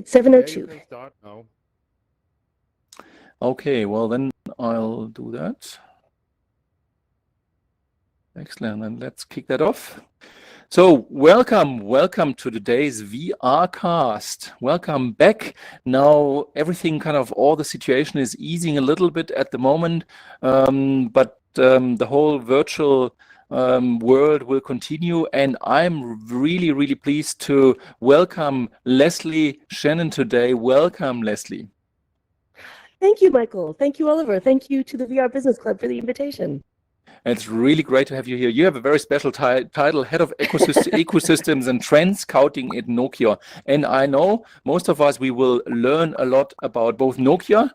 It's 7:02. Yeah, you can start now. Okay, well then I'll do that. Excellent, and let's kick that off. So welcome to today's VR cast. Welcome back. Now everything all the situation is easing a little bit at the moment, but the whole virtual world will continue, and I'm really pleased to welcome Leslie Shannon today. Welcome, Leslie. Thank you, Michael. Thank you, Oliver. Thank you to the VR Business Club for the invitation. It's really great to have you here. You have a very special title, Head of Ecosystems and Trends Scouting at Nokia. And I know most of us, we will learn a lot about both Nokia,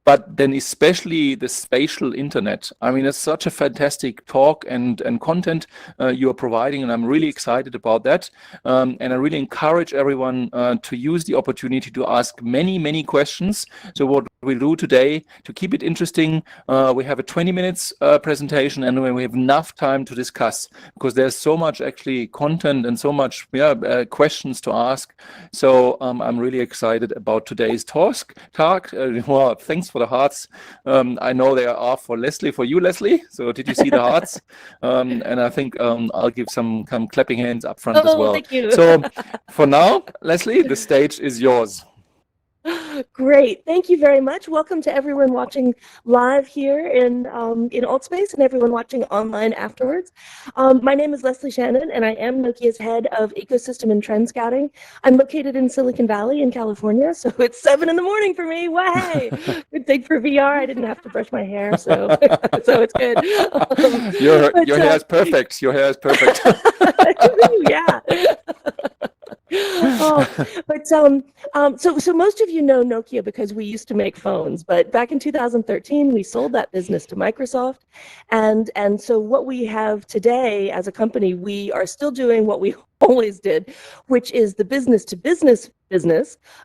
but then especially the spatial internet. I mean, it's such a fantastic talk and content you are providing, and I'm really excited about that. And I really encourage everyone to use the opportunity to ask many questions. So what we'll do today, to keep it interesting, we have a 20 minutes presentation, and we have enough time to discuss, because there's so much actually content and so much questions to ask. So I'm really excited about today's talk. Well, thanks for the hearts. I know they are for Leslie, for you, Leslie. So did you see the hearts? And I think I'll give some clapping hands up front as well. Thank you. So for now, Leslie, the stage is yours. Great. Thank you very much. Welcome to everyone watching live here in AltSpace and everyone watching online afterwards. My name is Leslie Shannon, and I am Nokia's head of ecosystem and trend scouting. I'm located in Silicon Valley in California, so it's 7 in the morning for me. Way! Good thing for VR. I didn't have to brush my hair, so so it's good. Your hair is perfect. Your hair is perfect. Yeah. So most of you know Nokia because we used to make phones, but back in 2013 we sold that business to Microsoft, and so what we have today as a company, we are still doing what we always did, which is the business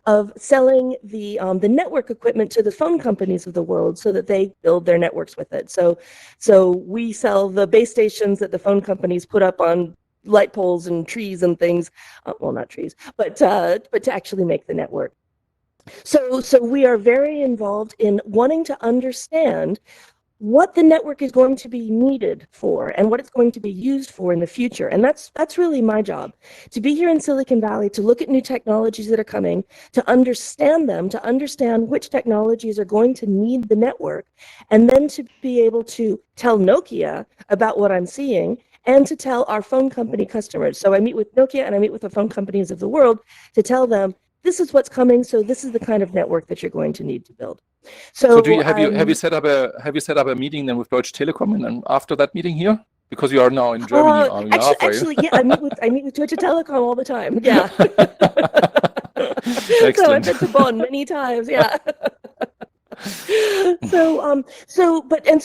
of selling the network equipment to the phone companies of the world so that they build their networks with it. So we sell the base stations that the phone companies put up on light poles and trees and things, well, not trees, but to actually make the network. So we are very involved in wanting to understand what the network is going to be needed for and what it's going to be used for in the future. And that's really my job, to be here in Silicon Valley, to look at new technologies that are coming, to understand them, to understand which technologies are going to need the network, and then to be able to tell Nokia about what I'm seeing and to tell our phone company customers. So I meet with Nokia and I meet with the phone companies of the world to tell them, this is what's coming, so this is the kind of network that you're going to need to build. So have you set up a meeting then with Deutsche Telekom, and then after that meeting here? Because you are now in Germany. Actually, yeah, I meet with Deutsche Telekom all the time. Yeah. Excellent. So I've been to Bonn many times. Yeah. So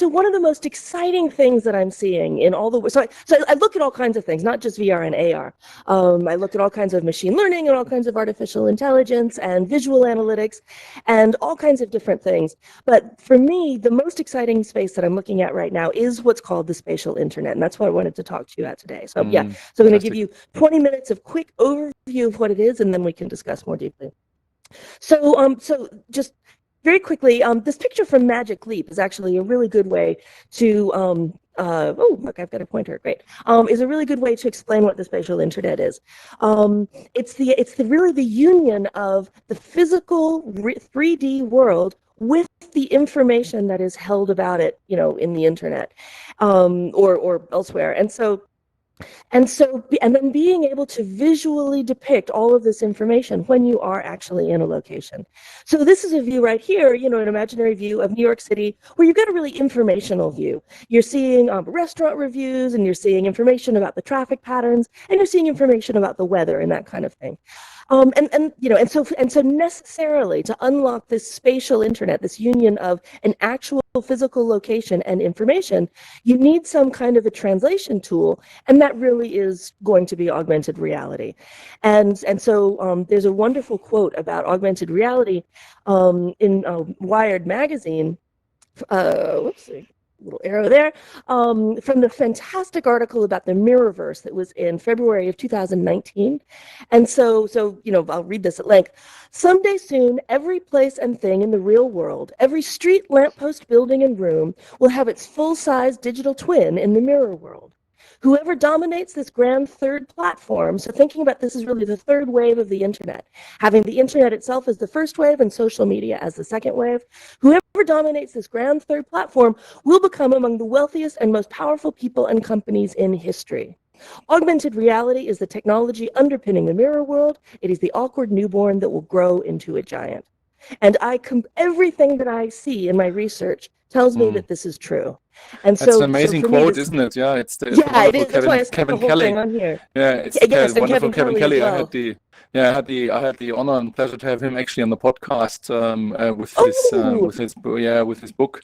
one of the most exciting things that I'm seeing in all the so I look at all kinds of things, not just VR and AR. I look at all kinds of machine learning and all kinds of artificial intelligence and visual analytics and all kinds of different things. But for me, the most exciting space that I'm looking at right now is what's called the spatial internet, and that's what I wanted to talk to you about today. So yeah, so I'm going to give you 20 minutes of quick overview of what it is, and then we can discuss more deeply. So just very quickly, this picture from Magic Leap is actually a really good way to, oh, look, I've got a pointer, great, is a really good way to explain what the spatial internet is. It's really the union of the physical 3D world with the information that is held about it, in the internet, or elsewhere. And then being able to visually depict all of this information when you are actually in a location. So this is a view right here, an imaginary view of New York City, where you've got a really informational view. You're seeing restaurant reviews, and you're seeing information about the traffic patterns, and you're seeing information about the weather and that kind of thing. So necessarily, to unlock this spatial internet, this union of an actual physical location and information, you need some kind of a translation tool, and that really is going to be augmented reality. And so there's a wonderful quote about augmented reality in Wired magazine. Whoopsie. little arrow there, from the fantastic article about the Mirrorverse that was in February of 2019. And so, I'll read this at length. Someday soon, every place and thing in the real world, every street, lamppost, building, and room will have its full-size digital twin in the mirror world. Whoever dominates this grand third platform, so thinking about this is really the third wave of the internet, having the internet itself as the first wave and social media as the second wave, whoever dominates this grand third platform will become among the wealthiest and most powerful people and companies in history. Augmented reality is the technology underpinning the mirror world. It is the awkward newborn that will grow into a giant. And everything that I see in my research tells me that this is true. And that's so, an amazing for me, quote, isn't it? Yeah, it's the yeah, it wonderful is. That's why I stuck Kevin the whole Kelly. thing on here. Yeah, it's Yes, and wonderful Kevin Kevin Kelly Kelly. as well. I had the honor and pleasure to have him actually on the podcast with his book,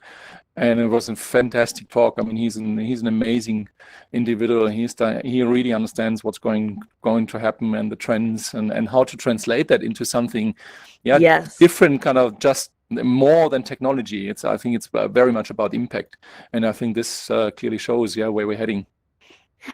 and it was a fantastic talk. I mean, he's an amazing individual. He really understands what's going to happen and the trends and how to translate that into something, Yes. different, kind of just more than technology. I think it's very much about impact, and I think this clearly shows where we're heading.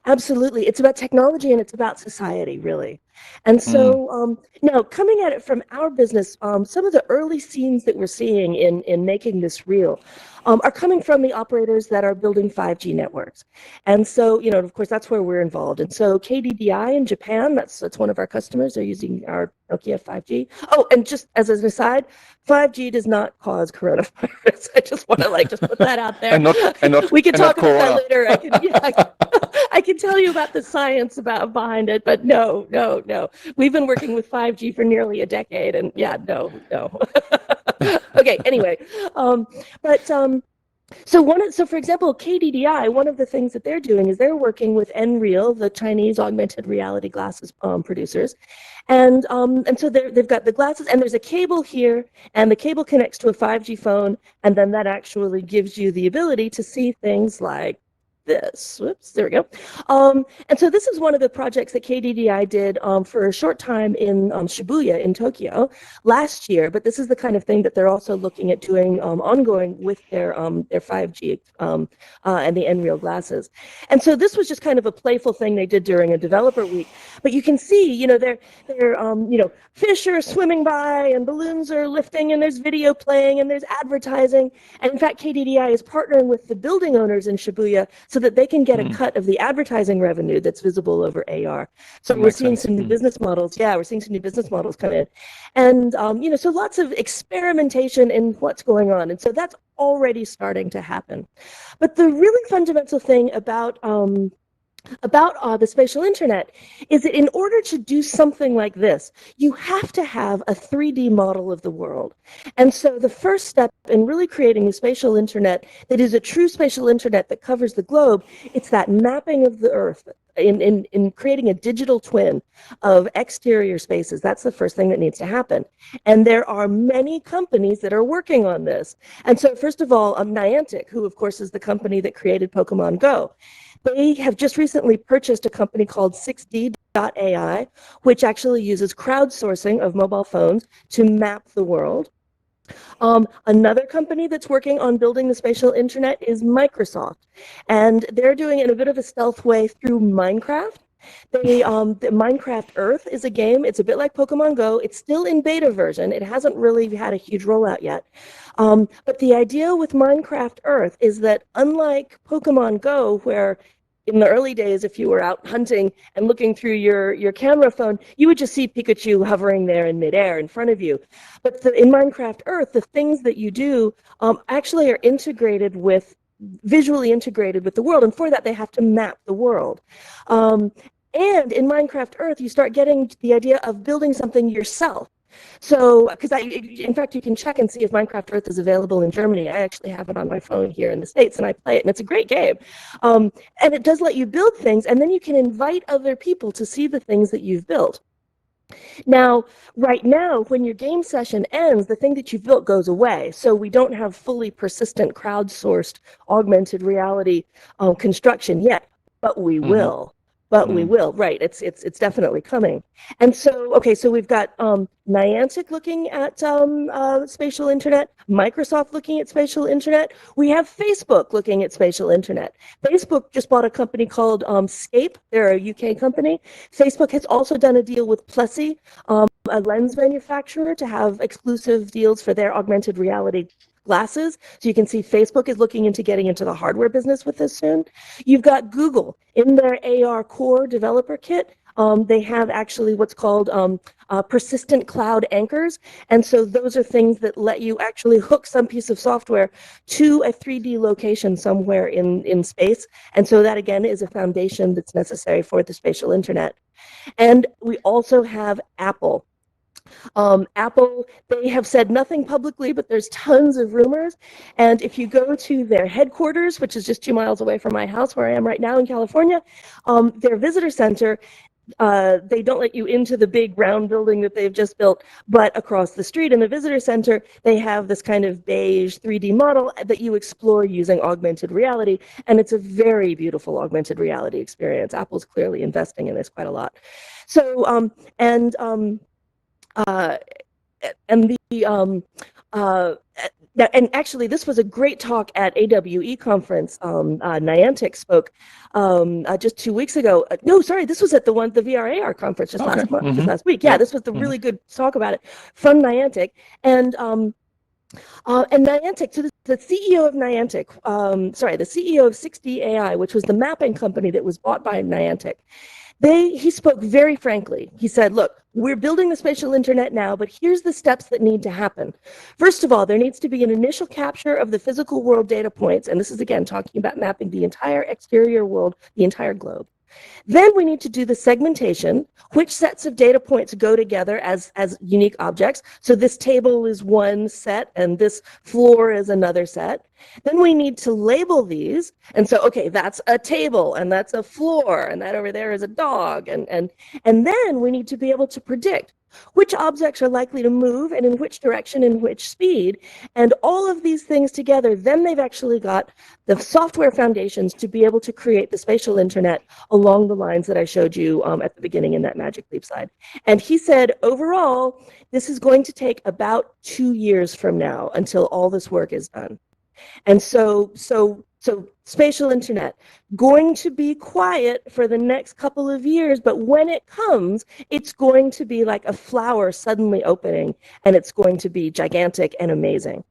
Absolutely. It's about technology and it's about society, really. And so now, coming at it from our business, some of the early scenes that we're seeing in making this real are coming from the operators that are building 5G networks. And so, of course, that's where we're involved. And so KDDI in Japan, that's one of our customers. They're using our Nokia 5G. Oh, and just as an aside, 5G does not cause coronavirus. I just want to just put that out there. We can talk about that later. I can tell you about the science behind it, but no. We've been working with 5G for nearly a decade, and no. Okay, anyway, so for example, KDDI, one of the things that they're doing is they're working with Nreal, the Chinese augmented reality glasses producers, and so they've got the glasses, and there's a cable here, and the cable connects to a 5G phone, and then that actually gives you the ability to see things like this. Whoops, there we go. And so this is one of the projects that KDDI did for a short time in Shibuya in Tokyo last year, but this is the kind of thing that they're also looking at doing ongoing with their 5G and the Nreal glasses. And so this was just kind of a playful thing they did during a developer week. But you can see, they're fish are swimming by and balloons are lifting and there's video playing and there's advertising. And in fact, KDDI is partnering with the building owners in Shibuya so that they can get a cut of the advertising revenue that's visible over AR. So we're seeing some new business models. Yeah, we're seeing some new business models come in. And, so lots of experimentation in what's going on. And so that's already starting to happen. But the really fundamental thing about the spatial internet is that in order to do something like this, you have to have a 3D model of the world. And so the first step in really creating a spatial internet that is a true spatial internet that covers the globe, it's that mapping of the Earth in creating a digital twin of exterior spaces. That's the first thing that needs to happen. And there are many companies that are working on this. And so first of all, Niantic, who of course is the company that created Pokemon Go, they have just recently purchased a company called 6D.ai, which actually uses crowdsourcing of mobile phones to map the world. Another company that's working on building the spatial internet is Microsoft, and they're doing it in a bit of a stealth way through Minecraft. The Minecraft Earth is a game. It's a bit like Pokemon Go. It's still in beta version. It hasn't really had a huge rollout yet. But the idea with Minecraft Earth is that unlike Pokemon Go, where in the early days, if you were out hunting and looking through your camera phone, you would just see Pikachu hovering there in midair in front of you. But in Minecraft Earth, the things that you do actually are visually integrated with the world. And for that, they have to map the world. And in Minecraft Earth, you start getting the idea of building something yourself. So, in fact, you can check and see if Minecraft Earth is available in Germany. I actually have it on my phone here in the States, and I play it, and it's a great game. And it does let you build things, and then you can invite other people to see the things that you've built. Now, right now, when your game session ends, the thing that you've built goes away. So we don't have fully persistent, crowdsourced, augmented reality construction yet, but we will. But we will, right? It's definitely coming. And so, okay, so we've got Niantic looking at spatial internet, Microsoft looking at spatial internet. We have Facebook looking at spatial internet. Facebook just bought a company called Scape. They're a UK company. Facebook has also done a deal with Plessey, a lens manufacturer, to have exclusive deals for their augmented reality glasses. So you can see Facebook is looking into getting into the hardware business with this soon. You've got Google in their AR Core developer kit. They have actually what's called persistent cloud anchors. And so those are things that let you actually hook some piece of software to a 3D location somewhere in space. And so that, again, is a foundation that's necessary for the spatial internet. And we also have Apple. Apple, they have said nothing publicly, but there's tons of rumors. And if you go to their headquarters, which is just 2 miles away from my house where I am right now in California, their visitor center, they don't let you into the big round building that they've just built, but across the street in the visitor center, they have this kind of beige 3D model that you explore using augmented reality. And it's a very beautiful augmented reality experience. Apple's clearly investing in this quite a lot. So, and actually, this was a great talk at AWE conference. Niantic spoke just 2 weeks ago. No, sorry, this was at the VR/AR conference just last month, just last week. Yeah, this was the really good talk about it from Niantic. And Niantic, so the CEO of Niantic, the CEO of 6D AI, which was the mapping company that was bought by Niantic, he spoke very frankly. He said, look, we're building the spatial internet now, but here's the steps that need to happen. First of all, there needs to be an initial capture of the physical world data points. And this is, again, talking about mapping the entire exterior world, the entire globe. Then we need to do the segmentation, which sets of data points go together as unique objects. So this table is one set and this floor is another set. Then we need to label these. And so, okay, that's a table and that's a floor and that over there is a dog. And then we need to be able to predict which objects are likely to move and in which direction and which speed. And all of these things together, then they've actually got the software foundations to be able to create the spatial internet along the lines that I showed you at the beginning in that Magic Leap slide. And he said, overall, this is going to take about 2 years from now until all this work is done. And so spatial internet, going to be quiet for the next couple of years, but when it comes, it's going to be like a flower suddenly opening, and it's going to be gigantic and amazing.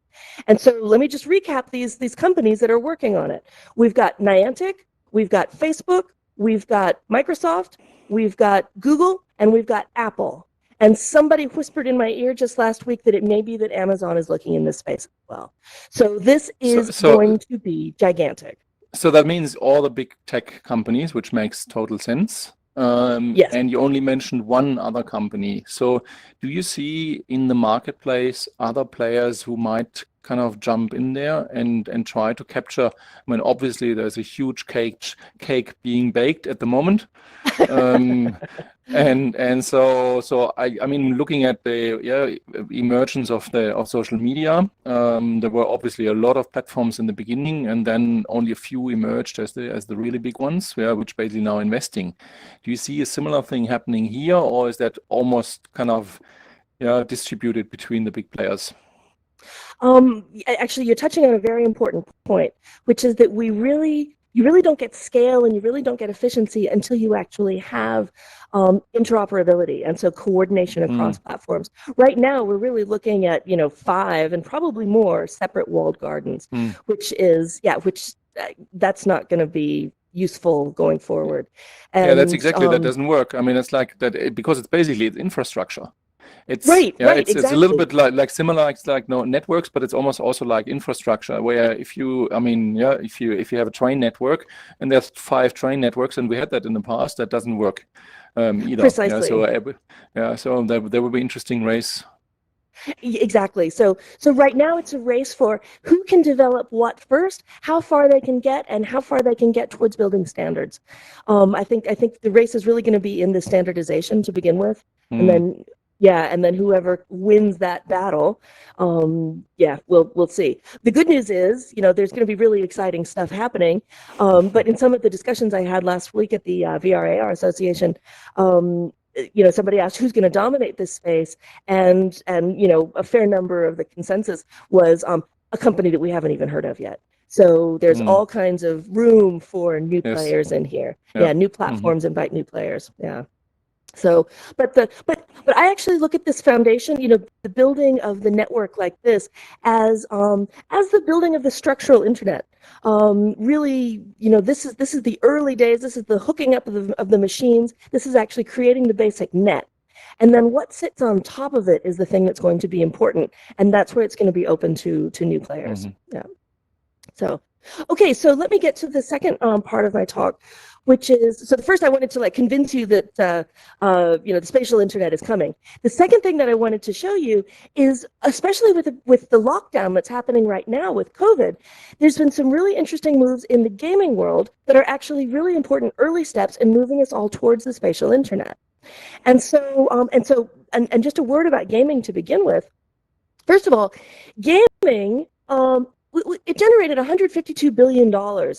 And so let me just recap these companies that are working on it. We've got Niantic, we've got Facebook, we've got Microsoft, we've got Google, and we've got Apple. And somebody whispered in my ear just last week that it may be that Amazon is looking in this space as well. So this is going to be gigantic. So that means all the big tech companies, which makes total sense. Yes. And you only mentioned one other company. So do you see in the marketplace other players who might kind of jump in there and try to capture? I mean, obviously there's a huge cake being baked at the moment. And so I mean, looking at the emergence of social media, there were obviously a lot of platforms in the beginning, and then only a few emerged as the really big ones, which basically now investing. Do you see a similar thing happening here, or is that almost kind of distributed between the big players? Actually, you're touching on a very important point, which is that you really don't get scale and you really don't get efficiency until you actually have interoperability and so coordination across platforms. Right now, we're really looking at 5 and probably more separate walled gardens, which that's not going to be useful going forward. And, that's exactly that doesn't work. I mean, it's like that because it's basically infrastructure. It's exactly. It's a little bit like similar, it's like networks, but it's almost also like infrastructure. Where if you have a train network and there's 5 train networks, and we had that in the past, that doesn't work either. Precisely. So there will be interesting race. Exactly. So right now it's a race for who can develop what first, how far they can get, and how far they can get towards building standards. I think the race is really going to be in the standardization to begin with, and then Yeah, and then whoever wins that battle, yeah, we'll see. The good news is, there's going to be really exciting stuff happening. But in some of the discussions I had last week at the VR/AR Association, somebody asked who's going to dominate this space, and a fair number of the consensus was a company that we haven't even heard of yet. So there's all kinds of room for new players in here. Yeah, new platforms invite new players. Yeah. So, but I actually look at this foundation, the building of the network like this as the building of the structural internet. Really, this is the early days. This is the hooking up of the machines. This is actually creating the basic net. And then what sits on top of it is the thing that's going to be important, and that's where it's going to be open to new players. Yeah. So, okay, so let me get to the second part of my talk, which is, so the first I wanted to convince you that the spatial internet is coming. The second thing that I wanted to show you is, especially with the lockdown that's happening right now with COVID, there's been some really interesting moves in the gaming world that are actually really important early steps in moving us all towards the spatial internet. And so just a word about gaming to begin with. First of all, gaming. It generated $152 billion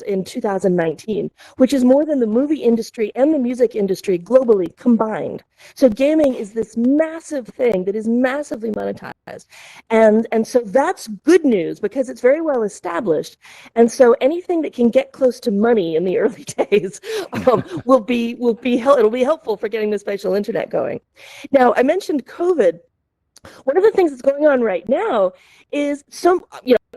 in 2019, which is more than the movie industry and the music industry globally combined. So gaming is this massive thing that is massively monetized. And so that's good news because it's very well established. And so anything that can get close to money in the early days will be helpful for getting the spatial internet going. Now, I mentioned COVID. One of the things that's going on right now is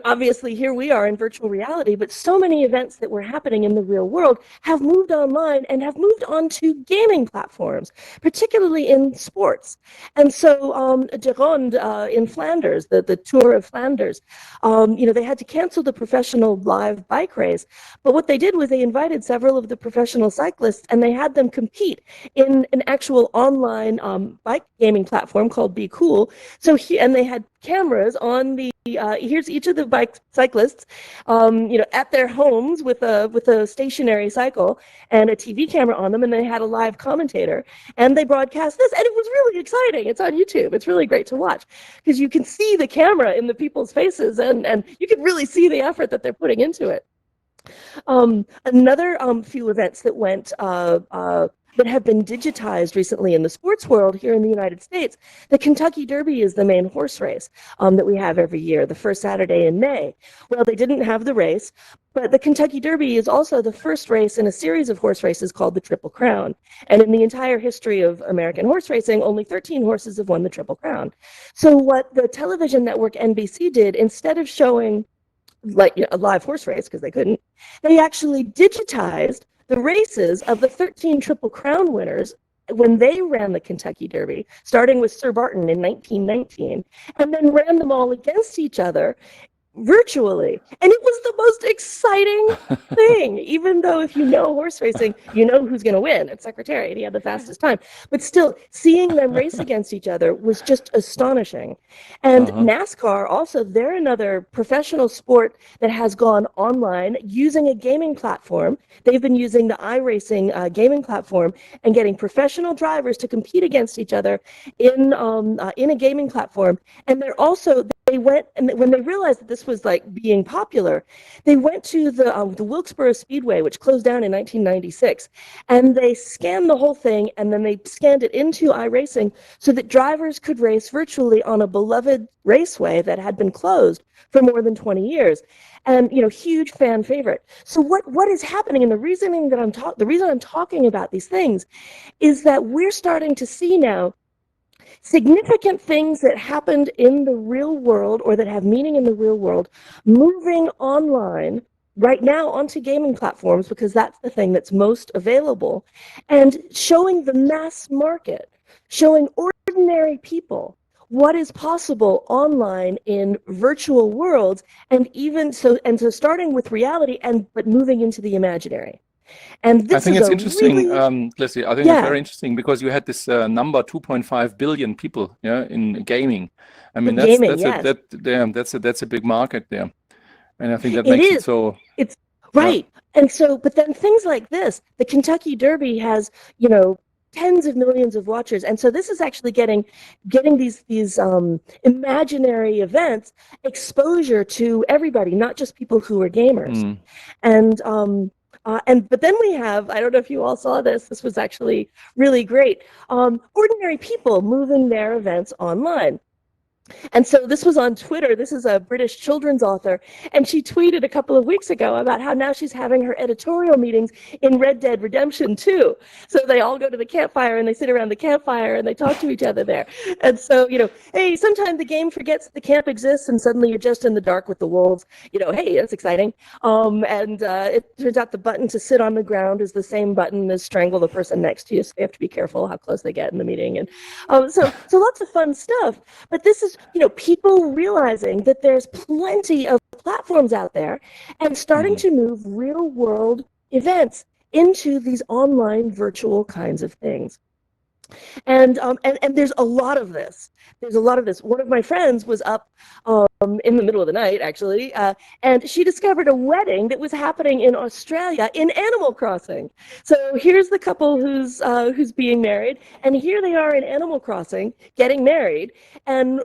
obviously here we are in virtual reality, but so many events that were happening in the real world have moved online and have moved on to gaming platforms, particularly in sports. And so de Ronde in Flanders, the Tour of Flanders, they had to cancel the professional live bike race. But what they did was they invited several of the professional cyclists and they had them compete in an actual online bike gaming platform called Be Cool. And they had cameras on the here's each of the bike cyclists at their homes with a stationary cycle and a TV camera on them, and they had a live commentator and they broadcast this, and it was really exciting. It's on YouTube. It's really great to watch because you can see the camera in the people's faces and you can really see the effort that they're putting into it. Another few events that went that have been digitized recently in the sports world here in the United States. The Kentucky Derby is the main horse race that we have every year, the first Saturday in May. Well, they didn't have the race, but the Kentucky Derby is also the first race in a series of horse races called the Triple Crown. And in the entire history of American horse racing, only 13 horses have won the Triple Crown. So what the television network NBC did, instead of showing a live horse race, because they couldn't, they actually digitized the races of the 13 Triple Crown winners when they ran the Kentucky Derby, starting with Sir Barton in 1919, and then ran them all against each other virtually. And it was the most exciting thing, even though if you know horse racing, you know who's going to win. At Secretariat, he had the fastest time. But still, seeing them race against each other was just astonishing. And NASCAR also, they're another professional sport that has gone online using a gaming platform. They've been using the iRacing gaming platform and getting professional drivers to compete against each other in a gaming platform. And they went, and when they realized that this was being popular, they went to the Wilkesboro Speedway, which closed down in 1996, and they scanned the whole thing, and then they scanned it into iRacing so that drivers could race virtually on a beloved raceway that had been closed for more than 20 years. And huge fan favorite. So what is happening, and the reason I'm talking about these things is that we're starting to see now significant things that happened in the real world or that have meaning in the real world moving online right now onto gaming platforms, because that's the thing that's most available, and showing the mass market, showing ordinary people what is possible online in virtual worlds, and so starting with reality but moving into the imaginary. And I think it's interesting, Leslie. I think it's very interesting because you had this number 2.5 billion people, in gaming. I mean, that's a big market there, and I think that makes it so. It's right, and so, but then things like this, the Kentucky Derby has, tens of millions of watchers. And so this is actually getting these imaginary events exposure to everybody, not just people who are gamers. Mm. But then we have, I don't know if you all saw this, this was actually really great, ordinary people moving their events online. And so this was on Twitter. This is a British children's author, and she tweeted a couple of weeks ago about how now she's having her editorial meetings in Red Dead Redemption 2. So they all go to the campfire and they sit around the campfire and they talk to each other there. And so, hey, sometimes the game forgets that the camp exists and suddenly you're just in the dark with the wolves. Hey, that's exciting. It turns out the button to sit on the ground is the same button as strangle the person next to you. So you have to be careful how close they get in the meeting. And so lots of fun stuff. But this is people realizing that there's plenty of platforms out there and starting to move real world events into these online virtual kinds of things. And there's a lot of this. One of my friends was up in the middle of the night, actually, and she discovered a wedding that was happening in Australia in Animal Crossing. So here's the couple who's being married, and here they are in Animal Crossing getting married, and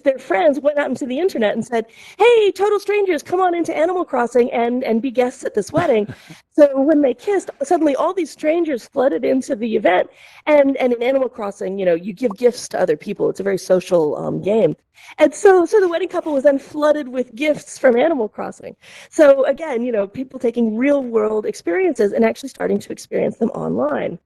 their friends went out into the internet and said, "Hey, total strangers, come on into Animal Crossing and be guests at this wedding." So when they kissed, suddenly all these strangers flooded into the event, and in Animal Crossing, you give gifts to other people. It's a very social game. And so the wedding couple was then flooded with gifts from Animal Crossing. So again, people taking real world experiences and actually starting to experience them online.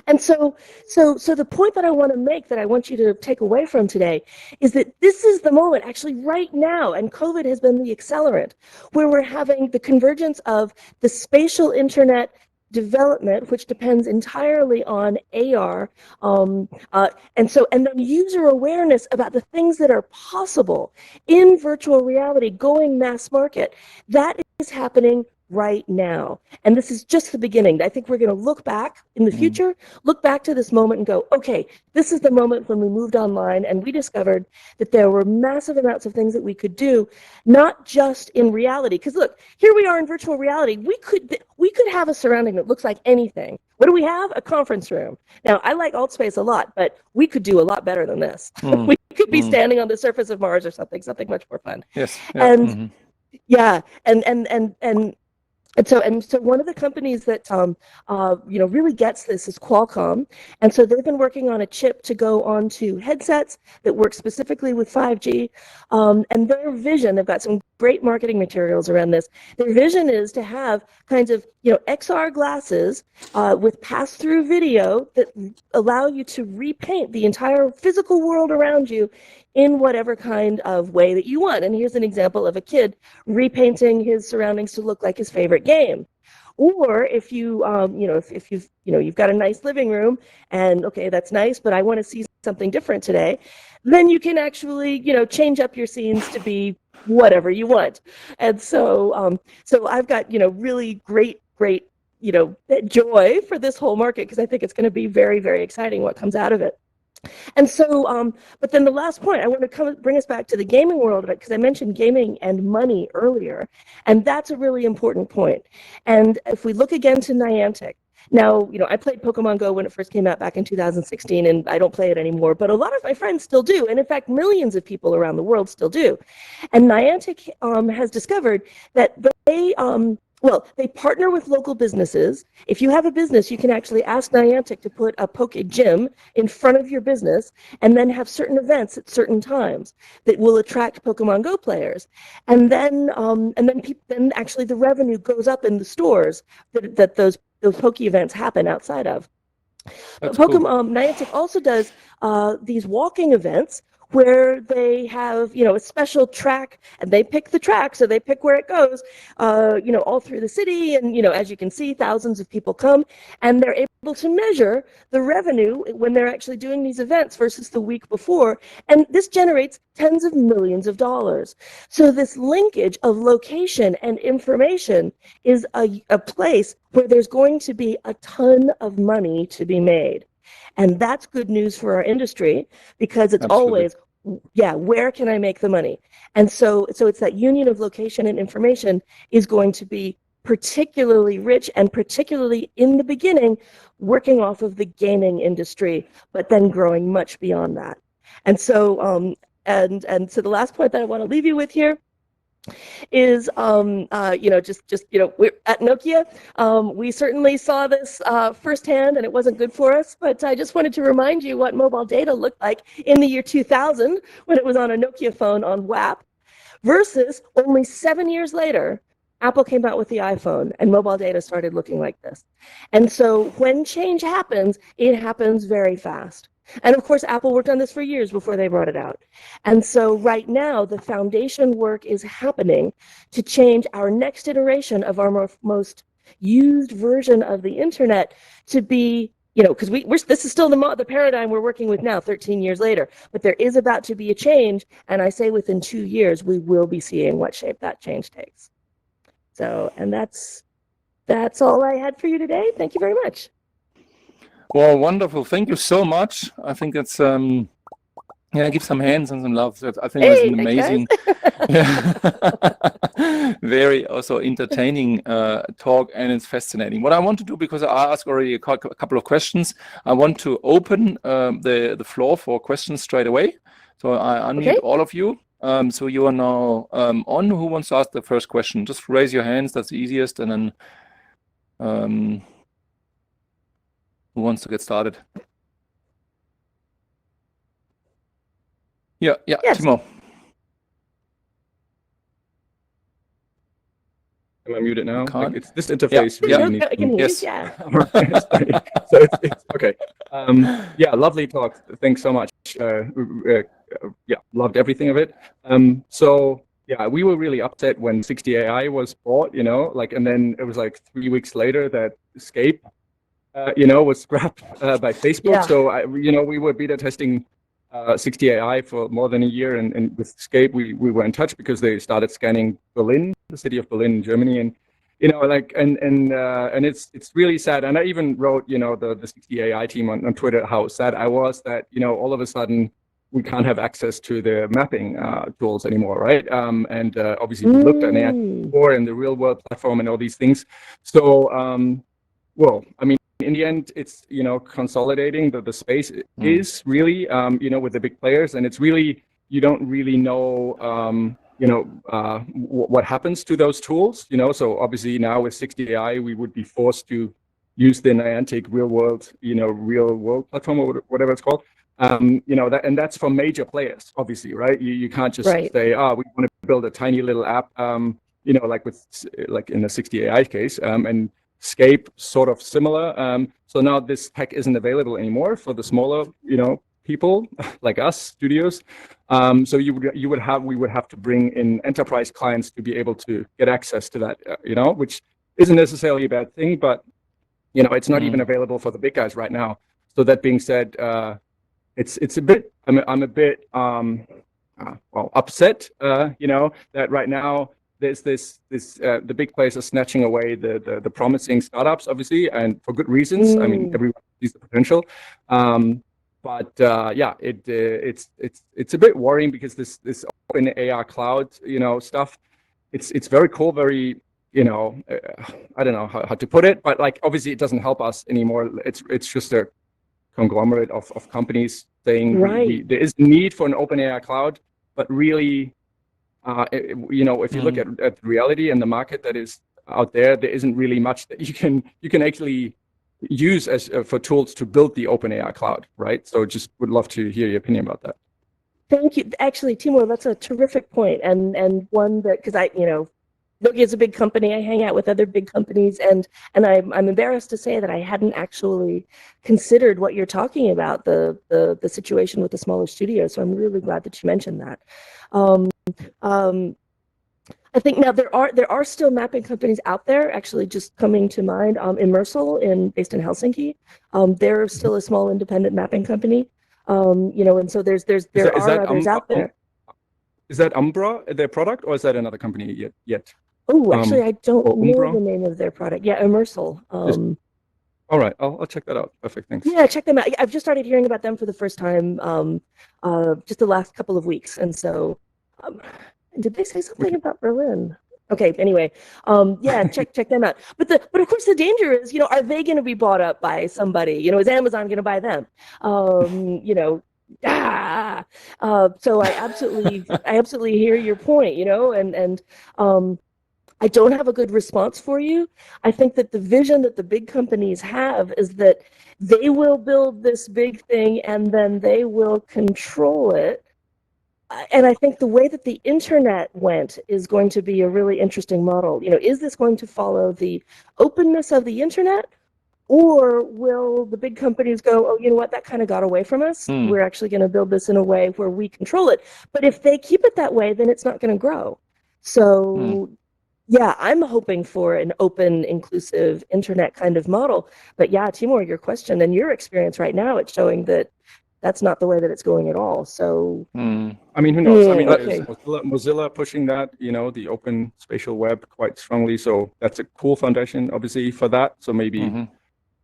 And so the point that I want to make, that I want you to take away from today, is that this is the moment, actually right now, and COVID has been the accelerant, where we're having the convergence of the spatial internet development, which depends entirely on AR, and then user awareness about the things that are possible in virtual reality going mass market. That is happening right now. And this is just the beginning. I think we're going to look back in the future, look back to this moment and go, okay, this is the moment when we moved online and we discovered that there were massive amounts of things that we could do, not just in reality. Because look, here we are in virtual reality. We could have a surrounding that looks like anything. What do we have? A conference room. Now, I like Altspace a lot, but we could do a lot better than this. We could be standing on the surface of Mars or something much more fun. Yes. Yeah. And so one of the companies that really gets this is Qualcomm, and so they've been working on a chip to go onto headsets that work specifically with 5G. And their vision, they've got some great marketing materials around this. Their vision is to have kinds of XR glasses with pass-through video that allow you to repaint the entire physical world around you in whatever kind of way that you want. And here's an example of a kid repainting his surroundings to look like his favorite game. Or if you've got a nice living room and okay, that's nice, but I want to see something different today, then you can actually, change up your scenes to be whatever you want. And so I've got, really great, joy for this whole market, because I think it's going to be very, very exciting what comes out of it. And so, but then the last point, I want to bring us back to the gaming world, because I mentioned gaming and money earlier, and that's a really important point. And if we look again to Niantic, now, I played Pokemon Go when it first came out back in 2016, and I don't play it anymore, but a lot of my friends still do, and in fact, millions of people around the world still do. And Niantic has discovered that they partner with local businesses. If you have a business, you can actually ask Niantic to put a Poke Gym in front of your business and then have certain events at certain times that will attract Pokemon Go players. And then actually the revenue goes up in the stores that those Poke events happen outside of. That's cool. Niantic also does these walking events where they have, a special track, and they pick the track, so they pick where it goes, all through the city, and, as you can see, thousands of people come, and they're able to measure the revenue when they're actually doing these events versus the week before, and this generates tens of millions of dollars. So this linkage of location and information is a place where there's going to be a ton of money to be made. And that's good news for our industry, because it's always, where can I make the money? And so it's that union of location and information is going to be particularly rich and particularly in the beginning, working off of the gaming industry, but then growing much beyond that. And so, and so the last point that I want to leave you with here is, we're at Nokia. We certainly saw this firsthand, and it wasn't good for us. But I just wanted to remind you what mobile data looked like in the year 2000 when it was on a Nokia phone on WAP, versus only 7 years later, Apple came out with the iPhone, and mobile data started looking like this. And so when change happens, it happens very fast. And of course, Apple worked on this for years before they brought it out. And so right now, the foundation work is happening to change our next iteration of our most used version of the internet to be, because this is still the paradigm we're working with now, 13 years later. But there is about to be a change, and I say within 2 years, we will be seeing what shape that change takes. So, and that's all I had for you today. Thank you very much. Well, wonderful. Thank you so much. I think it's give some hands and some love. I think it was an amazing, very also entertaining talk, and it's fascinating. What I want to do, because I asked already a couple of questions, I want to open the floor for questions straight away. So I unmute all of you. So you are now on. Who wants to ask the first question? Just raise your hands. That's the easiest, and then. Who wants to get started? Yeah, yes. Timo. Am I muted now? Like, it's this interface. Yeah, really I can hear you. Yeah. So it's okay. Lovely talk. Thanks so much. Loved everything of it. We were really upset when 60AI was bought, and then it was like 3 weeks later that Escape was scrapped by Facebook. Yeah. So, we were beta testing 60AI for more than a year, and with Escape, we were in touch because they started scanning Berlin, the city of Berlin, Germany, and it's really sad. And I even wrote, the 60AI team on Twitter how sad I was that all of a sudden we can't have access to the mapping tools anymore, right? Obviously we looked at AI4 and the real world platform and all these things. So, in the end, it's, consolidating the space is really, with the big players, and it's really, you don't really know, what happens to those tools, so obviously now with 60AI, we would be forced to use the Niantic real world platform or whatever it's called, and that's for major players, obviously, right? You can't just say, we want to build a tiny little app, like in the 60AI case, and Escape sort of similar. So now this tech isn't available anymore for the smaller, people like us, studios. So we would have to bring in enterprise clients to be able to get access to that, which isn't necessarily a bad thing, but it's not even available for the big guys right now. So that being said, it's a bit. I'm a bit upset, that right now. There's the big players are snatching away the promising startups, obviously, and for good reasons. I mean, everyone sees the potential, it's a bit worrying because this open AR cloud, stuff, it's very cool, very, I don't know how to put it, but like obviously it doesn't help us anymore. It's just a conglomerate of companies saying there is need for an open AR cloud, but really. If you look at the reality and the market that is out there, there isn't really much that you can actually use as for tools to build the OpenAI cloud, right? So just would love to hear your opinion about that. Thank you. Actually, Timo, that's a terrific point, and one that, because Nokia is a big company. I hang out with other big companies, and I'm embarrassed to say that I hadn't actually considered what you're talking about, the situation with the smaller studios. So I'm really glad that you mentioned that. I think now there are still mapping companies out there. Actually, just coming to mind, Immersal based in Helsinki. They're still a small independent mapping company. And so there are others out there. Is that Umbra their product, or is that another company yet? Oh, actually, I don't know the name of their product. Yeah, Immersal. All right, I'll check that out. Perfect, thanks. Yeah, check them out. I've just started hearing about them for the first time, just the last couple of weeks, and so. Did they say something about Berlin? Okay, anyway, yeah, check them out. But of course the danger is, are they going to be bought up by somebody? Is Amazon going to buy them? So I absolutely hear your point, and I don't have a good response for you. I think that the vision that the big companies have is that they will build this big thing and then they will control it. And I think the way that the internet went is going to be a really interesting model. Is this going to follow the openness of the internet, or will the big companies go, oh, you know what, that kind of got away from us. We're actually going to build this in a way where we control it. But if they keep it that way, then it's not going to grow. So yeah, I'm hoping for an open, inclusive internet kind of model. But yeah, Timur, your question and your experience right now, it's showing that that's not the way that it's going at all. So, I mean, who knows? I mean, okay. there's Mozilla pushing that, the open spatial web quite strongly. So that's a cool foundation, obviously, for that. So maybe,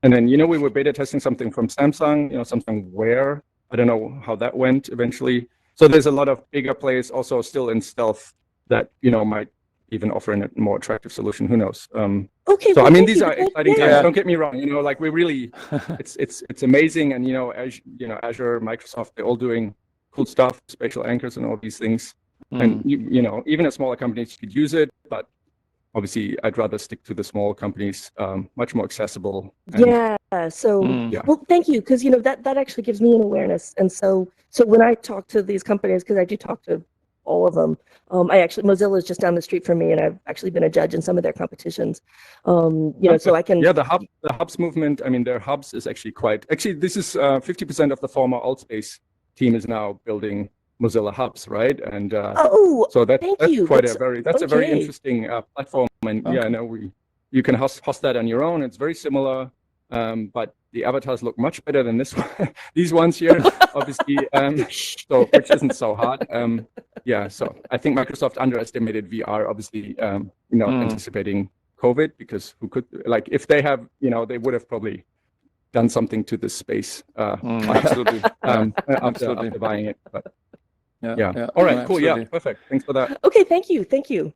and then, we were beta testing something from Samsung, Samsung Wear. I don't know how that went eventually. So there's a lot of bigger players also still in stealth that, might even offering a more attractive solution. Who knows? Okay. So well, I mean, these are you. exciting Yeah. times. Don't get me wrong. We really, it's amazing. And Azure, Microsoft, they're all doing cool stuff, spatial anchors, and all these things. And even a smaller companies could use it, but obviously, I'd rather stick to the small companies, much more accessible. And, yeah. So, well, thank you, because that actually gives me an awareness. And so when I talk to these companies, because I do talk to all of them. Mozilla is just down the street from me, and I've actually been a judge in some of their competitions. So I can. Yeah, the hubs movement. I mean, their hubs is actually this is 50% of the former AltSpace team is now building Mozilla hubs, right? And so that's quite a very interesting platform. And you can host that on your own. It's very similar, but the avatars look much better than these ones here, obviously. So which isn't so hard. So I think Microsoft underestimated VR, obviously, anticipating COVID, because who could, if they have, they would have probably done something to this space. Absolutely. After buying it. But yeah. All right, cool. Absolutely. Yeah, perfect. Thanks for that. Okay, thank you.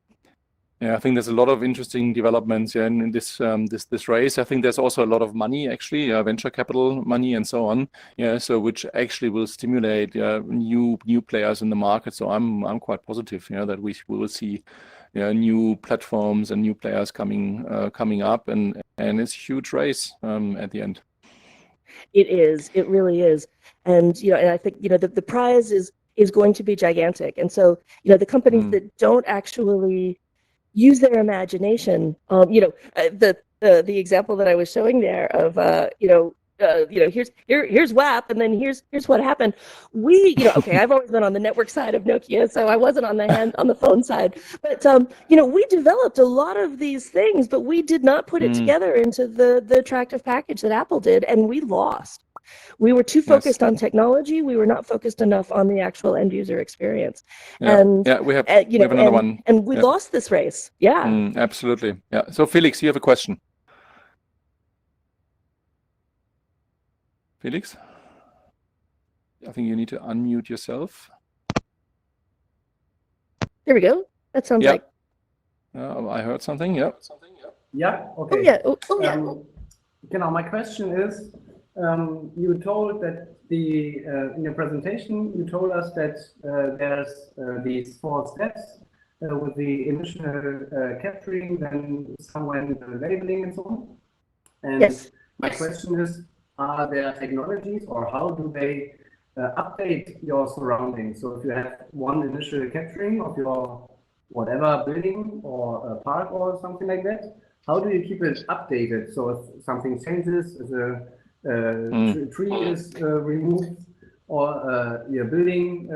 Yeah, I think there's a lot of interesting developments in this this race. I think there's also a lot of money, actually, venture capital money and so on. Yeah, so which actually will stimulate new players in the market. So I'm quite positive, that we will see new platforms and new players coming up, and it's a huge race at the end. It is. It really is. And and I think the prize is going to be gigantic. And so the companies that don't actually use their imagination. The example that I was showing there of here's WAP, and then here's what happened. Okay, I've always been on the network side of Nokia, so I wasn't on the phone side. But we developed a lot of these things, but we did not put it together into the attractive package that Apple did, and we lost. We were too focused on technology. We were not focused enough on the actual end user experience. Yeah. And we have another one. And we lost this race. Yeah. Absolutely. Yeah. So Felix, you have a question. Felix? I think you need to unmute yourself. There we go. That sounds like. I heard something. Yeah. Yeah. Okay. Oh yeah. My question is, you told that in your presentation, you told us that there's these 4 steps with the initial capturing, then somewhere in the labeling and so on. And my question is, are there technologies, or how do they update your surroundings? So if you have one initial capturing of your whatever building or a park or something like that, how do you keep it updated? So if something changes, if a tree is removed, or your building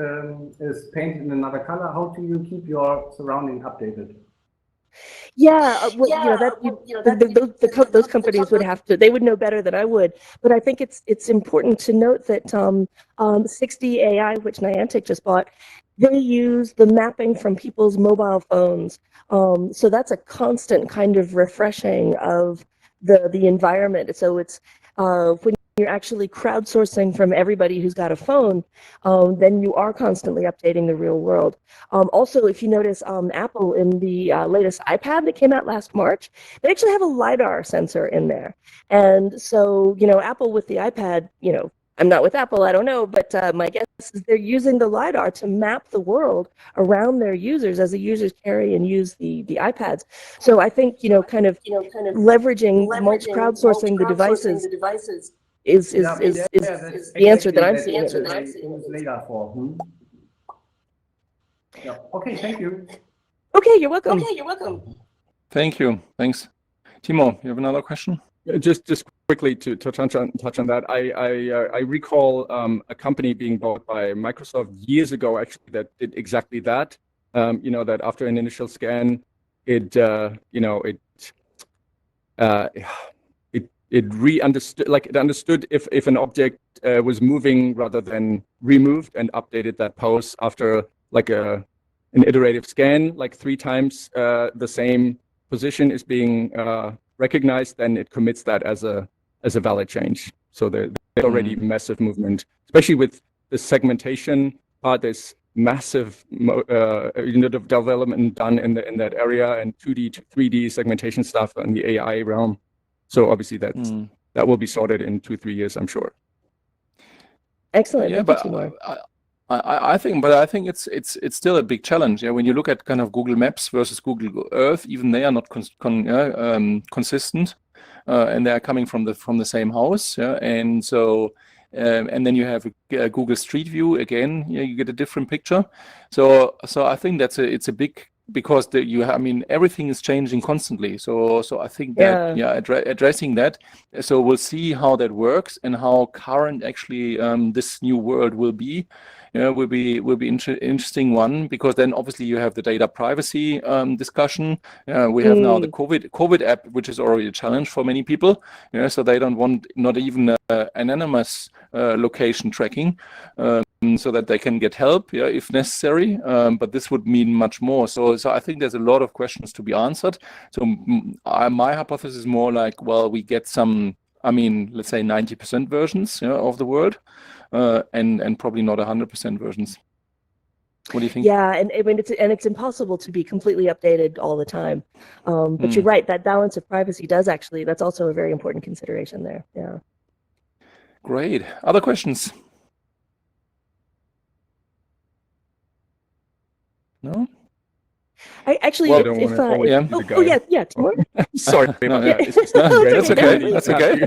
is painted in another color, how do you keep your surrounding updated? Yeah, those companies would have to. They would know better than I would. But I think it's important to note that 60 AI, which Niantic just bought, they use the mapping from people's mobile phones. So that's a constant kind of refreshing of the environment. So it's when you're actually crowdsourcing from everybody who's got a phone, then you are constantly updating the real world. Also, if you notice, Apple in the latest iPad that came out last March, they actually have a LiDAR sensor in there. And so, Apple with the iPad, I'm not with Apple, I don't know, but my guess is they're using the LiDAR to map the world around their users as the users carry and use the iPads. So I think, kind of leveraging crowdsourcing the devices is the answer that I'm seeing. LiDAR for. Yeah. Okay, thank you. Okay, you're welcome. Thank you. Thanks. Timo, you have another question? Just quickly to touch on that, I recall a company being bought by Microsoft years ago, actually, that did exactly that. That after an initial scan, it understood if an object was moving rather than removed, and updated that pose after an iterative scan, like 3 times the same position is being recognized, then it commits that as a valid change. So there's already massive movement, especially with the segmentation part. There's massive development done in that area, and 2D to 3D segmentation stuff in the AI realm. So obviously that will be sorted in 2-3 years, I'm sure. Excellent. Yeah, Thank you, I think it's still a big challenge. Yeah, when you look at kind of Google Maps versus Google Earth, even they are not consistent, and they are coming from the same house. Yeah, and so and then you have a Google Street View again. Yeah, you get a different picture. So I think it's a big, because everything is changing constantly. So I think that addressing that. So we'll see how that works and how current actually this new world will be. Will be interesting one, because then obviously you have the data privacy discussion. We have now the COVID app, which is already a challenge for many people. So they don't want not even anonymous location tracking, so that they can get help, if necessary. But this would mean much more. So I think there's a lot of questions to be answered. So my hypothesis is more like, well, we get some, let's say 90% versions of the world. And probably not 100% versions. What do you think? Yeah, and it's impossible to be completely updated all the time. But you're right, that balance of privacy that's also a very important consideration there. Yeah. Great. Other questions? No? I actually, Well, Timur. Sorry. Sorry about that. That's okay.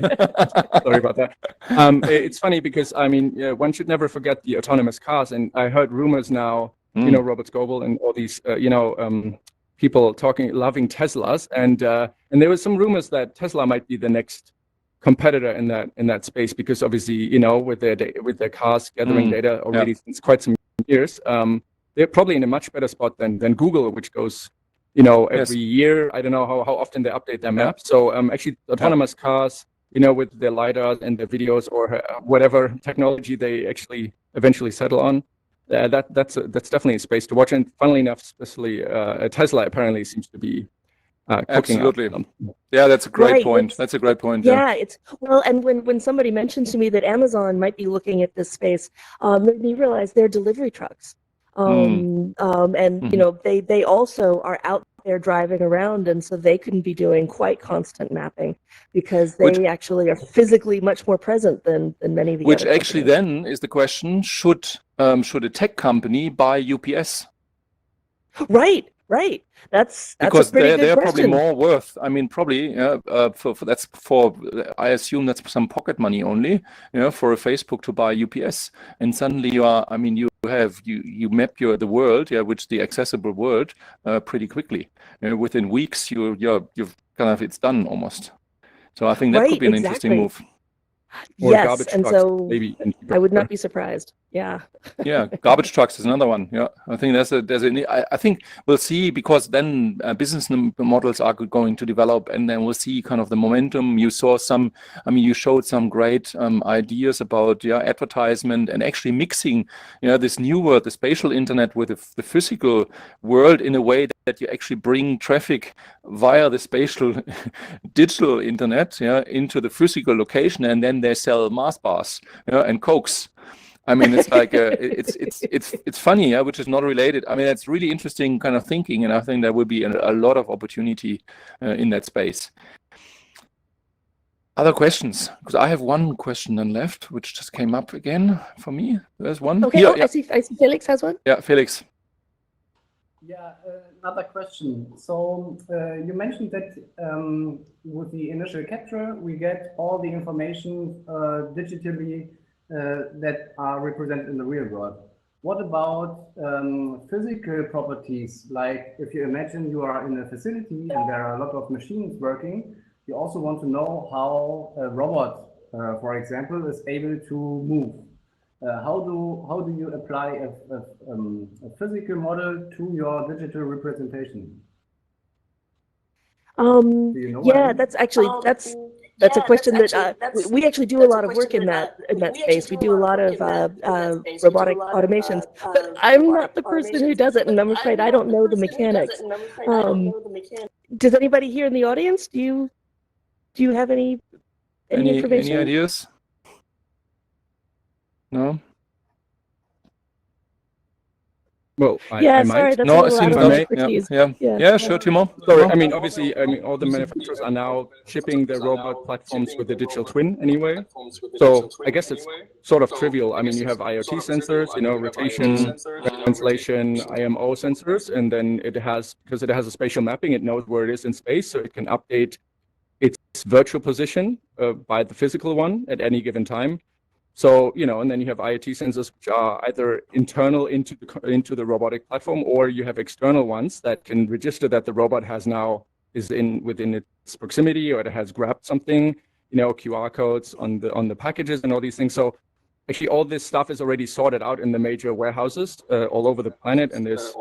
Sorry about that. It's funny because one should never forget the autonomous cars, and I heard rumors now. Robert Scoble and all these people loving Teslas, and there was some rumors that Tesla might be the next competitor in that space, because obviously with their cars gathering data already since quite some years. They're probably in a much better spot than Google, which goes, every year. I don't know how often they update their maps. So actually, autonomous cars, with their LiDAR and their videos or whatever technology they actually eventually settle on, that's definitely a space to watch. And funnily enough, especially Tesla apparently seems to be absolutely. Yeah, that's a great point. That's a great point. Yeah, and when somebody mentioned to me that Amazon might be looking at this space, made me realize they're delivery trucks. They also are out there driving around, and so they can be doing quite constant mapping, because they actually are physically much more present than many of the which other actually companies. Then is the question: should a tech company buy UPS? Right. That's because a pretty good they're question. probably more worth. Probably I assume that's some pocket money only, for a Facebook to buy UPS, and suddenly you are. You map the world, which the accessible world, pretty quickly. Within weeks, you've it's done almost. So I think that could be an interesting move. Or Yes, garbage and trucks, so maybe. I would not be surprised. Yeah. Yeah, garbage trucks is another one. Yeah, I think I think we'll see, because then business models are going to develop, and then we'll see kind of the momentum. You saw you showed some great ideas about advertisement, and actually mixing this new world, the spatial internet, with the physical world in a way that you actually bring traffic via the spatial digital internet into the physical location, and then they sell Mars bars, and Cokes. I mean, it's like it's funny, yeah, which is not related. I mean, it's really interesting kind of thinking, and I think there will be a lot of opportunity in that space. Other questions? Because I have one question then left, which just came up again for me. There's one. Okay. Here, I see Felix has one. Yeah, Felix. Yeah, another question. So you mentioned that with the initial capture, we get all the information digitally that are represented in the real world. What about physical properties? Like if you imagine you are in a facility and there are a lot of machines working, you also want to know how a robot, for example, is able to move. How do you apply a physical model to your digital representation? Do you know Yeah, that's actually that's a question that we actually do a lot of work in that space. We do a lot of robotic automations, but I'm not the person who does it, and I'm afraid I don't know the mechanics. Does anybody here in the audience? Do you have any information? Any ideas? No. Well, Yeah, I sorry, might. that's No, a it little out seems of not. my Yeah, expertise. yeah, sure, Timo. Sorry, I mean, obviously, all the manufacturers are now shipping their robot platforms with the digital twin anyway. So I guess it's sort of trivial. I mean, you have IoT sensors, rotation, translation, IMO sensors, and then because it has a spatial mapping, it knows where it is in space, so it can update its virtual position by the physical one at any given time. So, and then you have IoT sensors, which are either internal into the robotic platform, or you have external ones that can register that the robot is within its proximity, or it has grabbed something, QR codes on the packages and all these things. So actually all this stuff is already sorted out in the major warehouses all over the planet. And there's,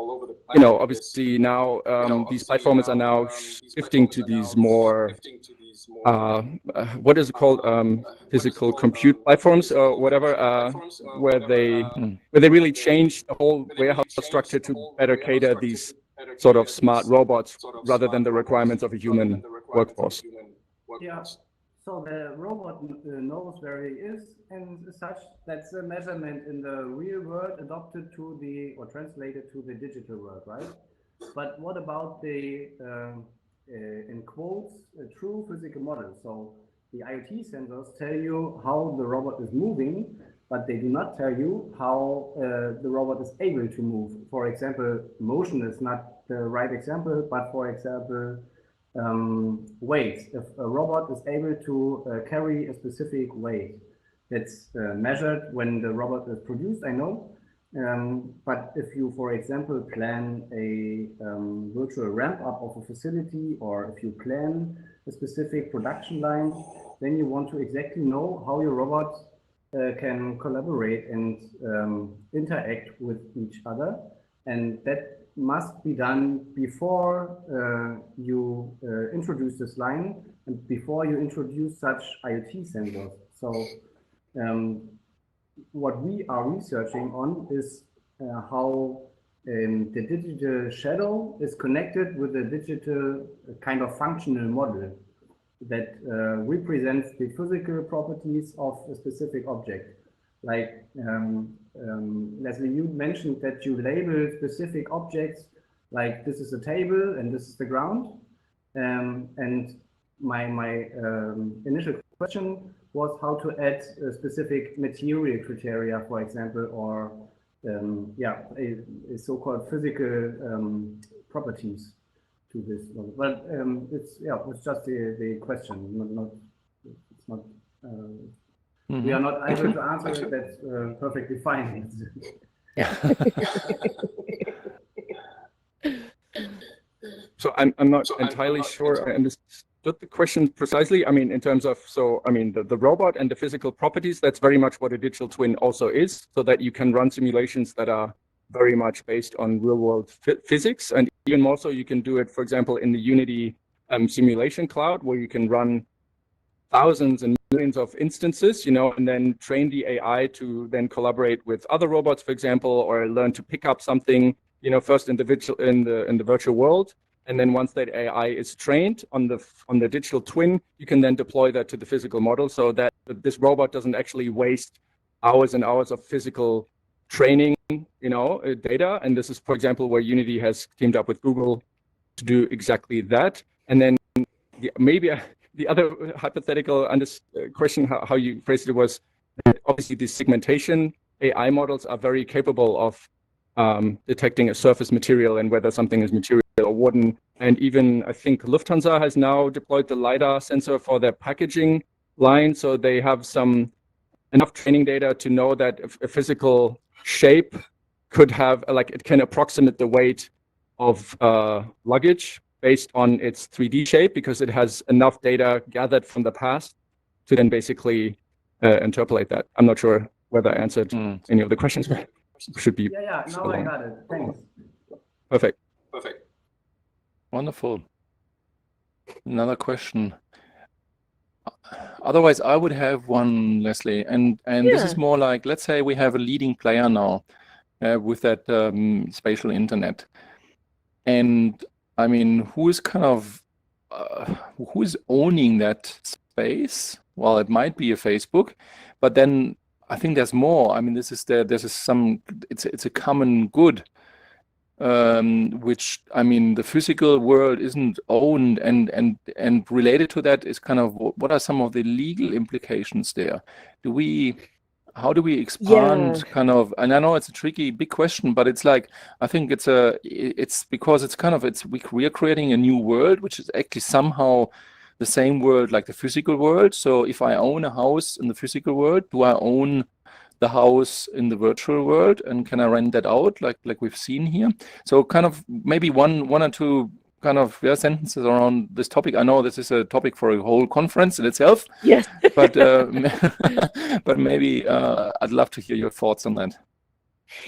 obviously now these platforms are now shifting to these more what is it called, physical compute platforms or whatever, where they really change the whole warehouse structure to better cater these sort of smart robots rather than the requirements of a human workforce. Yeah. So the robot knows where he is, and such that's the measurement in the real world adopted or translated to the digital world, right? But what about the in quotes, a true physical model? So the IoT sensors tell you how the robot is moving, but they do not tell you how the robot is able to move. For example, motion is not the right example, but for example, weight. If a robot is able to carry a specific weight, that's measured when the robot is produced, I know. But if you, for example, plan a virtual ramp up of a facility, or if you plan a specific production line, then you want to exactly know how your robot can collaborate and interact with each other. And that must be done before you introduce this line and before you introduce such IoT sensors. So what we are researching on is how the digital shadow is connected with the digital kind of functional model that represents the physical properties of a specific object. Like Leslie, you mentioned that you label specific objects, like this is a table and this is the ground. And my initial question was how to add specific material criteria, for example, or a so-called physical properties to this. But it's just the question. It's not. We are not able to answer it. That's perfectly fine. Yeah. So I'm not entirely sure I understood the question precisely. I mean, in terms of, the robot and the physical properties, that's very much what a digital twin also is, so that you can run simulations that are very much based on real world physics. And even more so, you can do it, for example, in the Unity simulation cloud, where you can run thousands and millions of instances, and then train the AI to then collaborate with other robots, for example, or learn to pick up something, first in the virtual world. And then once that AI is trained on the digital twin, you can then deploy that to the physical model. So that this robot doesn't actually waste hours and hours of physical training, data. And this is, for example, where Unity has teamed up with Google to do exactly that. And then maybe the other hypothetical question, how you phrased it, was that obviously the segmentation AI models are very capable of detecting a surface material and whether something is material or wooden. And even I think Lufthansa has now deployed the LiDAR sensor for their packaging line. So they have enough training data to know that a physical shape could have, it can approximate the weight of luggage based on its 3D shape, because it has enough data gathered from the past to then basically interpolate that. I'm not sure whether I answered any of the questions. Should be. Yeah, now I got it. Thanks. Perfect. Wonderful. Another question. Otherwise, I would have one, Leslie, and this is more like, let's say we have a leading player now with that spatial internet, and I mean, who is owning that space? Well, it might be a Facebook, but then I think there's more. I mean, it's a common good, which, I mean, the physical world isn't owned, and related to that is kind of, what are some of the legal implications there? How do we expand kind of, and I know it's a tricky big question, but it's like, I think it's because it's kind of, we are creating a new world, which is actually somehow the same world like the physical world. So if I own a house in the physical world, do I own the house in the virtual world, and can I rent that out like we've seen here? So kind of maybe one or two kind of sentences around this topic. I know this is a topic for a whole conference in itself. Yes. But but maybe I'd love to hear your thoughts on that.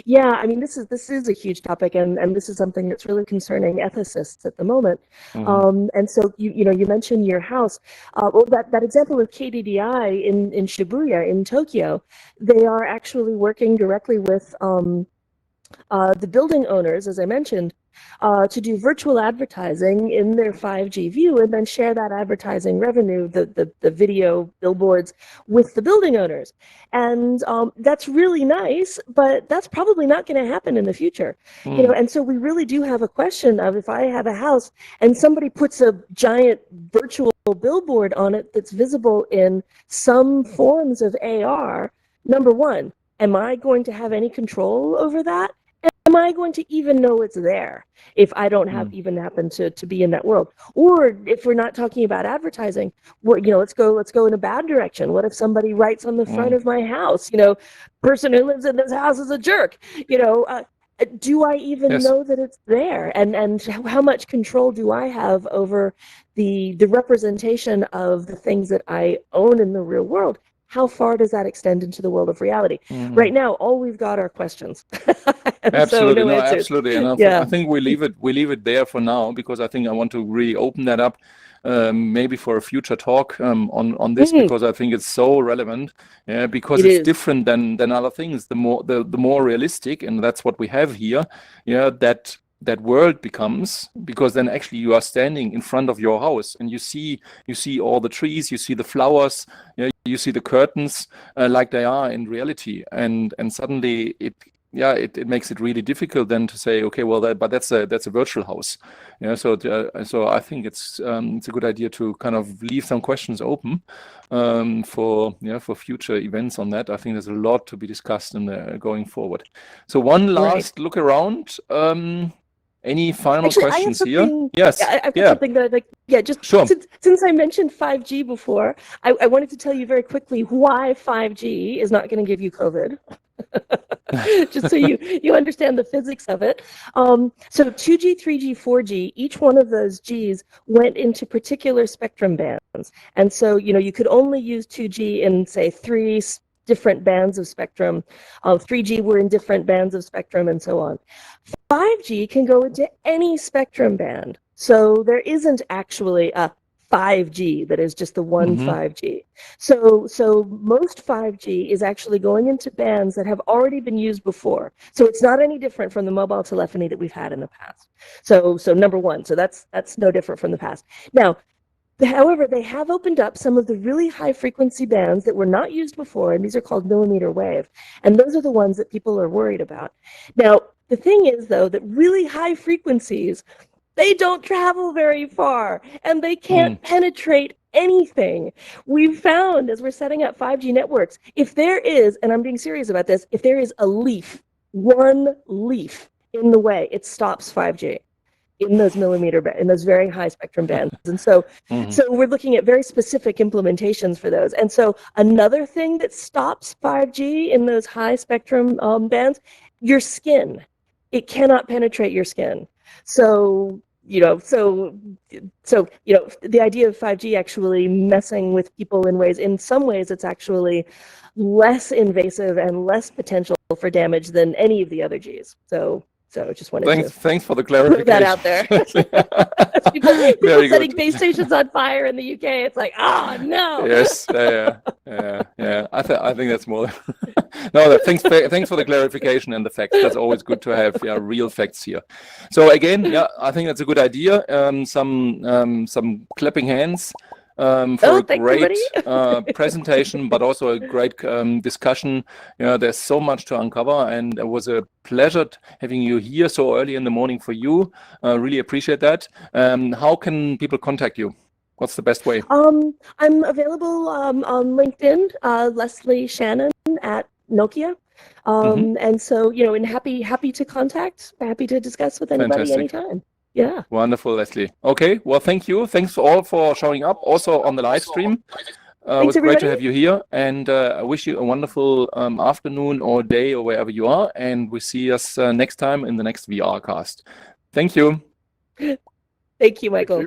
Yeah, I mean, this is a huge topic, and this is something that's really concerning ethicists at the moment. And so you mentioned your house. Well, that example of KDDI in Shibuya in Tokyo, they are actually working directly with the building owners, as I mentioned, to do virtual advertising in their 5G view, and then share that advertising revenue, the video billboards, with the building owners. And that's really nice, but that's probably not going to happen in the future. And so we really do have a question of, if I have a house and somebody puts a giant virtual billboard on it that's visible in some forms of AR, number one, am I going to have any control over that? Am I going to even know it's there if I don't even happen to be in that world? Or if we're not talking about advertising, let's go in a bad direction. What if somebody writes on the front of my house, person who lives in this house is a jerk? Do I even know that it's there? And how much control do I have over the representation of the things that I own in the real world? How far does that extend into the world of reality? Right now, all we've got are questions. Absolutely, so no answers. Absolutely, and I think we leave it there for now, because I think I want to really open that up, maybe for a future talk on this, because I think it's so relevant. Yeah, because it's different than other things. The more realistic, and that's what we have here. Yeah, that world becomes, because then actually you are standing in front of your house and you see all the trees, you see the flowers, you see the curtains like they are in reality, and suddenly it makes it really difficult then to say, okay, well, but that's a virtual house. So I think it's a good idea to kind of leave some questions open for future events on that. I think there's a lot to be discussed in going forward. So one last look around. Any final questions here? Yes. I've got something that just sure. Since I mentioned 5G before, I wanted to tell you very quickly why 5G is not going to give you COVID. Just so you understand the physics of it. So 2G, 3G, 4G, each one of those Gs went into particular spectrum bands. And so, you could only use 2G in, say, 3 different bands of spectrum. 3G were in different bands of spectrum, and so on. 5G can go into any spectrum band. So there isn't actually a 5G that is just the one 5G. So most 5G is actually going into bands that have already been used before. So it's not any different from the mobile telephony that we've had in the past. So number one, so that's no different from the past. Now, However, they have opened up some of the really high frequency bands that were not used before, and these are called millimeter wave. And those are the ones that people are worried about. Now, the thing is, though, that really high frequencies, they don't travel very far, and they can't penetrate anything. We've found, as we're setting up 5G networks, if there is, and I'm being serious about this, if there is a leaf, one leaf in the way, it stops 5G. In those in those very high spectrum bands. And so, so we're looking at very specific implementations for those. And so another thing that stops 5G in those high spectrum bands, your skin. It cannot penetrate your skin. So, the idea of 5G actually messing with people in some ways, it's actually less invasive and less potential for damage than any of the other Gs. So just wanted thanks for the clarification. Put that out there. people setting base stations on fire in the UK. It's like, oh no. Yes, yeah. I think that's more. No, thanks for the clarification and the facts. That's always good to have real facts here. So again, I think that's a good idea. Some clapping hands. For a great presentation, but also a great discussion. There's so much to uncover, and it was a pleasure having you here so early in the morning for you. Really appreciate that. How can people contact you? What's the best way? I'm available on LinkedIn, Leslie Shannon at Nokia. And so, and happy to contact, happy to discuss with anybody anytime. Yeah. Wonderful, Leslie. Okay. Well, thank you. Thanks all for showing up also on the live stream. It was great to have you here. And I wish you a wonderful afternoon or day or wherever you are. And we see us next time in the next VR cast. Thank you. Thank you, Michael.